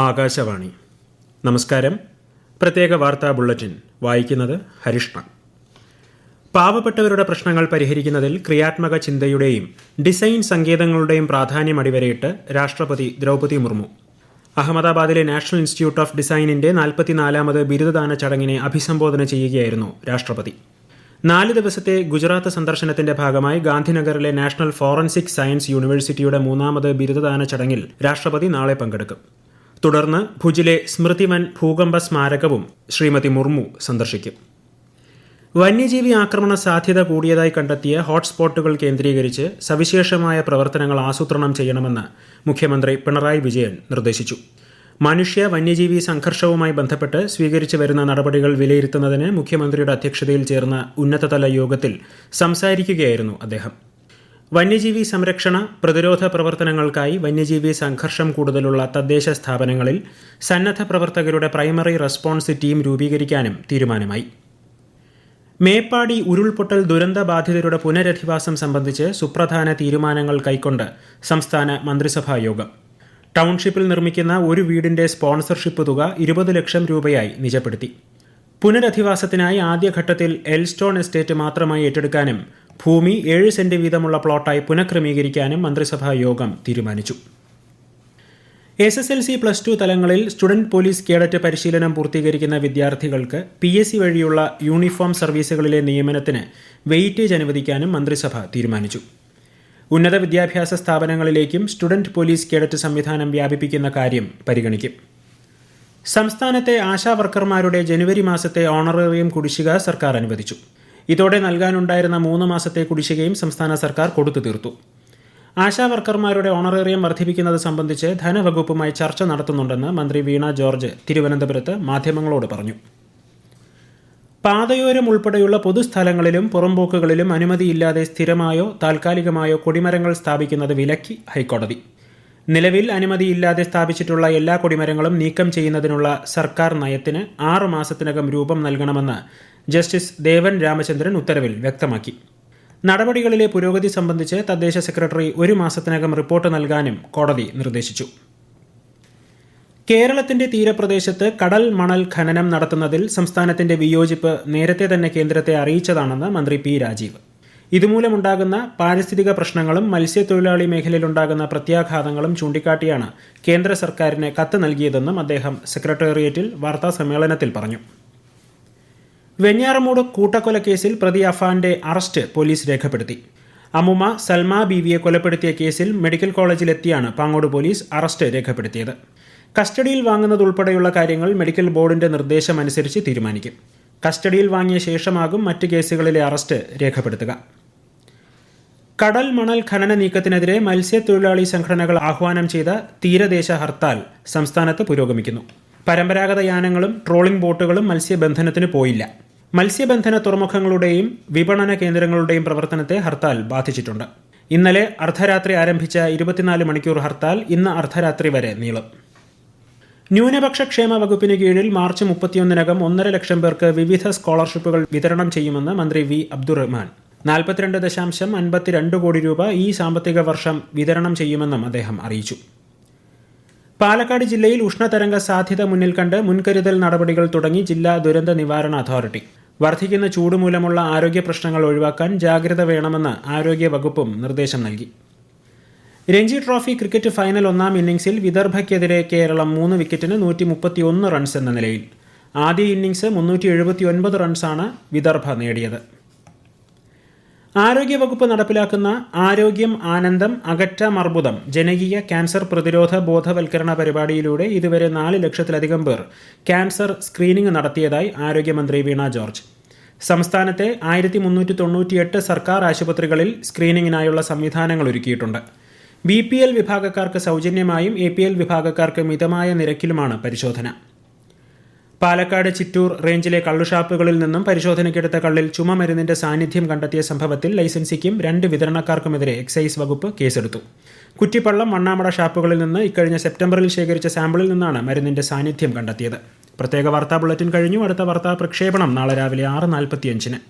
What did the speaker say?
ആകാശവാണി. നമസ്കാരം. പ്രത്യേക വാർത്താ ബുള്ളറ്റിൻ വായിക്കുന്നത് ഹരിഷ്ണ. പാവപ്പെട്ടവരുടെ പ്രശ്നങ്ങൾ പരിഹരിക്കുന്നതിൽ ക്രിയാത്മക ചിന്തയുടെയും ഡിസൈൻ സങ്കേതങ്ങളുടെയും പ്രാധാന്യം അടിവരയിട്ട് രാഷ്ട്രപതി ദ്രൗപദി മുർമു അഹമ്മദാബാദിലെ നാഷണൽ ഇൻസ്റ്റിറ്റ്യൂട്ട് ഓഫ് ഡിസൈനിന്റെ 44ാമത് ബിരുദദാന ചടങ്ങിനെ അഭിസംബോധന ചെയ്യുകയായിരുന്നു രാഷ്ട്രപതി. 4 ദിവസത്തെ ഗുജറാത്ത് സന്ദർശനത്തിന്റെ ഭാഗമായി ഗാന്ധിനഗറിലെ നാഷണൽ ഫോറൻസിക് സയൻസ് യൂണിവേഴ്സിറ്റിയുടെ 3ാമത് ബിരുദദാന ചടങ്ങിൽ രാഷ്ട്രപതി നാളെ പങ്കെടുക്കും. തുടർന്ന് ഭുജിലെ സ്മൃതിവൻ ഭൂകമ്പ സ്മാരകവും ശ്രീമതി മുർമു സന്ദർശിക്കും. വന്യജീവി ആക്രമണ സാധ്യത കൂടിയതായി കണ്ടെത്തിയ ഹോട്ട്സ്പോട്ടുകൾ കേന്ദ്രീകരിച്ച് സവിശേഷമായ പ്രവർത്തനങ്ങൾ ആസൂത്രണം ചെയ്യണമെന്ന് മുഖ്യമന്ത്രി പിണറായി വിജയൻ നിർദ്ദേശിച്ചു. മനുഷ്യ വന്യജീവി സംഘർഷവുമായി ബന്ധപ്പെട്ട് സ്വീകരിച്ചു വരുന്ന നടപടികൾ വിലയിരുത്തുന്നതിന് മുഖ്യമന്ത്രിയുടെ അധ്യക്ഷതയിൽ ചേർന്ന ഉന്നതതല യോഗത്തിൽ സംസാരിക്കുകയായിരുന്നു അദ്ദേഹം. വന്യജീവി സംരക്ഷണ പ്രതിരോധ പ്രവർത്തനങ്ങൾക്കായി വന്യജീവി സംഘർഷം കൂടുതലുള്ള തദ്ദേശ സ്ഥാപനങ്ങളിൽ സന്നദ്ധ പ്രവർത്തകരുടെ പ്രൈമറി റെസ്പോൺസ് ടീം രൂപീകരിക്കാനും തീരുമാനമായി. മേപ്പാടി ഉരുൾപൊട്ടൽ ദുരന്ത ബാധിതരുടെ പുനരധിവാസം സംബന്ധിച്ച് സുപ്രധാന തീരുമാനങ്ങൾ കൈക്കൊണ്ട് സംസ്ഥാന മന്ത്രിസഭാ യോഗം. ടൗൺഷിപ്പിൽ നിർമ്മിക്കുന്ന ഒരു വീടിന്റെ സ്പോൺസർഷിപ്പ് തുക 20 ലക്ഷം രൂപയായി നിജപ്പെടുത്തി. പുനരധിവാസത്തിനായി ആദ്യഘട്ടത്തിൽ എൽസ്റ്റോൺ എസ്റ്റേറ്റ് മാത്രമായി ഏറ്റെടുക്കാനും ഭൂമി 7 സെന്റ് വീതമുള്ള പ്ലോട്ടായി പുനഃക്രമീകരിക്കാനും മന്ത്രിസഭാ യോഗം തീരുമാനിച്ചു. SSLC +2 തലങ്ങളിൽ സ്റ്റുഡന്റ് പോലീസ് കേഡറ്റ് പരിശീലനം പൂർത്തീകരിക്കുന്ന വിദ്യാർത്ഥികൾക്ക് PSC വഴിയുള്ള യൂണിഫോം സർവീസുകളിലെ നിയമനത്തിന് വെയിറ്റേജ് അനുവദിക്കാനും മന്ത്രിസഭ തീരുമാനിച്ചു. ഉന്നത വിദ്യാഭ്യാസ സ്ഥാപനങ്ങളിലേക്കും സ്റ്റുഡന്റ് പോലീസ് കേഡറ്റ് സംവിധാനം വ്യാപിപ്പിക്കുന്ന കാര്യം പരിഗണിക്കും. സംസ്ഥാനത്തെ ആശാവർക്കർമാരുടെ ജനുവരി മാസത്തെ ഓണറേറിയം കുടിശ്ശിക സർക്കാർ അനുവദിച്ചു. ഇതോടെ നൽകാനുണ്ടായിരുന്ന 3 മാസത്തെ കുടിശ്ശികയും സംസ്ഥാന സർക്കാർ കൊടുത്തു തീർത്തു. ആശാവർക്കർമാരുടെ ഓണറേറിയം വർദ്ധിപ്പിക്കുന്നത് സംബന്ധിച്ച് ധനവകുപ്പുമായി ചർച്ച നടത്തുന്നുണ്ടെന്ന് മന്ത്രി വീണ ജോർജ് തിരുവനന്തപുരത്ത് മാധ്യമങ്ങളോട് പറഞ്ഞു. പാതയോരം ഉൾപ്പെടെയുള്ള പൊതുസ്ഥലങ്ങളിലും പുറമ്പോക്കുകളിലും അനുമതിയില്ലാതെ സ്ഥിരമായോ താൽക്കാലികമായോ കൊടിമരങ്ങൾ സ്ഥാപിക്കുന്നത് വിലക്കി ഹൈക്കോടതി. നിലവിൽ അനുമതിയില്ലാതെ സ്ഥാപിച്ചിട്ടുള്ള എല്ലാ കൊടിമരങ്ങളും നീക്കം ചെയ്യുന്നതിനുള്ള സർക്കാർ നയത്തിന് 6 മാസത്തിനകം രൂപം നൽകണമെന്ന് ജസ്റ്റിസ് ദേവൻ രാമചന്ദ്രൻ ഉത്തരവിൽ വ്യക്തമാക്കി. നടപടികളിലെ പുരോഗതി സംബന്ധിച്ച് തദ്ദേശ സെക്രട്ടറി 1 മാസത്തിനകം റിപ്പോർട്ട് നൽകാനും കോടതി നിർദ്ദേശിച്ചു. കേരളത്തിന്റെ തീരപ്രദേശത്ത് കടൽ മണൽ ഖനനം നടത്തുന്നതിൽ സംസ്ഥാനത്തിന്റെ വിയോജിപ്പ് നേരത്തെ തന്നെ കേന്ദ്രത്തെ അറിയിച്ചതാണെന്ന് മന്ത്രി പി രാജീവ്. ഇതുമൂലമുണ്ടാകുന്ന പാരിസ്ഥിതിക പ്രശ്നങ്ങളും മത്സ്യത്തൊഴിലാളി മേഖലയിലുണ്ടാകുന്ന പ്രത്യാഘാതങ്ങളും ചൂണ്ടിക്കാട്ടിയാണ് കേന്ദ്ര സർക്കാരിന് കത്ത് നൽകിയതെന്നും അദ്ദേഹം സെക്രട്ടേറിയറ്റിൽ വാർത്താസമ്മേളനത്തിൽ പറഞ്ഞു. വെഞ്ഞാറമൂട് കൂട്ടക്കൊലക്കേസിൽ പ്രതി അഫാന്റെ അറസ്റ്റ് പോലീസ് രേഖപ്പെടുത്തി. അമ്മുമ്മ സൽമ ബീവിയെ കൊലപ്പെടുത്തിയ കേസിൽ മെഡിക്കൽ കോളേജിലെത്തിയാണ് പാങ്ങോട് പോലീസ് അറസ്റ്റ് രേഖപ്പെടുത്തിയത്. കസ്റ്റഡിയിൽ വാങ്ങുന്നതുൾപ്പെടെയുള്ള കാര്യങ്ങൾ മെഡിക്കൽ ബോർഡിന്റെ നിർദ്ദേശമനുസരിച്ച് തീരുമാനിക്കും. കസ്റ്റഡിയിൽ വാങ്ങിയ ശേഷമാകും മറ്റ് കേസുകളിലെ അറസ്റ്റ് രേഖപ്പെടുത്തുക. കടൽ മണൽ ഖനന നീക്കത്തിനെതിരെ മത്സ്യത്തൊഴിലാളി സംഘടനകൾ ആഹ്വാനം ചെയ്ത തീരദേശ ഹർത്താൽ സംസ്ഥാനത്ത് പുരോഗമിക്കുന്നു. പരമ്പരാഗത യാനങ്ങളും ട്രോളിംഗ് ബോട്ടുകളും മത്സ്യബന്ധനത്തിന് പോയില്ല. മത്സ്യബന്ധന തുറമുഖങ്ങളുടെയും വിപണന കേന്ദ്രങ്ങളുടെയും പ്രവർത്തനത്തെ ഹർത്താൽ ബാധിച്ചിട്ടുണ്ട്. ഇന്നലെ അർദ്ധരാത്രി ആരംഭിച്ച 24 മണിക്കൂർ ഹർത്താൽ ഇന്ന് അർദ്ധരാത്രി വരെ നീളും. ന്യൂനപക്ഷ ക്ഷേമ വകുപ്പിന് കീഴിൽ മാർച്ച് 31-നകം 1.5 ലക്ഷം പേർക്ക് വിവിധ സ്കോളർഷിപ്പുകൾ വിതരണം ചെയ്യുമെന്ന് മന്ത്രി വി അബ്ദുറഹ്മാൻ. 42.52 കോടി രൂപ ഈ സാമ്പത്തിക വർഷം വിതരണം ചെയ്യുമെന്നും അദ്ദേഹം അറിയിച്ചു. പാലക്കാട് ജില്ലയിൽ ഉഷ്ണതരംഗ സാധ്യത മുന്നിൽ കണ്ട് മുൻകരുതൽ നടപടികൾ തുടങ്ങി ജില്ലാ ദുരന്ത നിവാരണ അതോറിറ്റി. വർദ്ധിക്കുന്ന ചൂട് മൂലമുള്ള ആരോഗ്യ പ്രശ്നങ്ങൾ ഒഴിവാക്കാൻ ജാഗ്രത വേണമെന്ന് ആരോഗ്യ വകുപ്പും നിർദ്ദേശം നൽകി. രഞ്ജി ട്രോഫി ക്രിക്കറ്റ് ഫൈനൽ 1ാം ഇന്നിംഗ്സിൽ വിദർഭയ്ക്കെതിരെ കേരളം 3 വിക്കറ്റിന് 131 റൺസ് എന്ന നിലയിൽ. ആദ്യ ഇന്നിംഗ്സ് 379 റൺസാണ് വിദർഭ നേടിയത്. ആരോഗ്യവകുപ്പ് നടപ്പിലാക്കുന്ന ആരോഗ്യം ആനന്ദം അകറ്റാമർബുദം ജനകീയ ക്യാൻസർ പ്രതിരോധ ബോധവൽക്കരണ പരിപാടിയിലൂടെ ഇതുവരെ 4 ലക്ഷത്തിലധികം പേർ ക്യാൻസർ സ്ക്രീനിംഗ് നടത്തിയതായി ആരോഗ്യമന്ത്രി വീണ ജോർജ്. സംസ്ഥാനത്തെ 1398 സർക്കാർ ആശുപത്രികളിൽ സ്ക്രീനിങ്ങിനായുള്ള സംവിധാനങ്ങൾ ഒരുക്കിയിട്ടുണ്ട്. BPL വിഭാഗക്കാർക്ക് സൗജന്യമായും APL വിഭാഗക്കാർക്ക് മിതമായ നിരക്കിലുമാണ് പരിശോധന. പാലക്കാട് ചിറ്റൂർ റേഞ്ചിലെ കള്ളുഷാപ്പുകളിൽ നിന്നും പരിശോധനയ്ക്കെടുത്ത കള്ളിൽ ചുമമരുന്നിന്റെ സാന്നിധ്യം കണ്ടെത്തിയ സംഭവത്തിൽ ലൈസൻസിക്കും 2 വിതരണക്കാർക്കുമെതിരെ എക്സൈസ് വകുപ്പ് കേസെടുത്തു. കുറ്റിപ്പള്ളം മണ്ണാമട ഷാപ്പുകളിൽ നിന്ന് ഇക്കഴിഞ്ഞ സെപ്റ്റംബറിൽ ശേഖരിച്ച സാമ്പിളിൽ നിന്നാണ് മരുന്നിന്റെ സാന്നിധ്യം കണ്ടെത്തിയത്. പ്രത്യേക വാർത്താ ബുള്ളറ്റിൻ കഴിഞ്ഞു. അടുത്ത വാർത്താ പ്രക്ഷേപണം നാളെ രാവിലെ 6:45-ന്.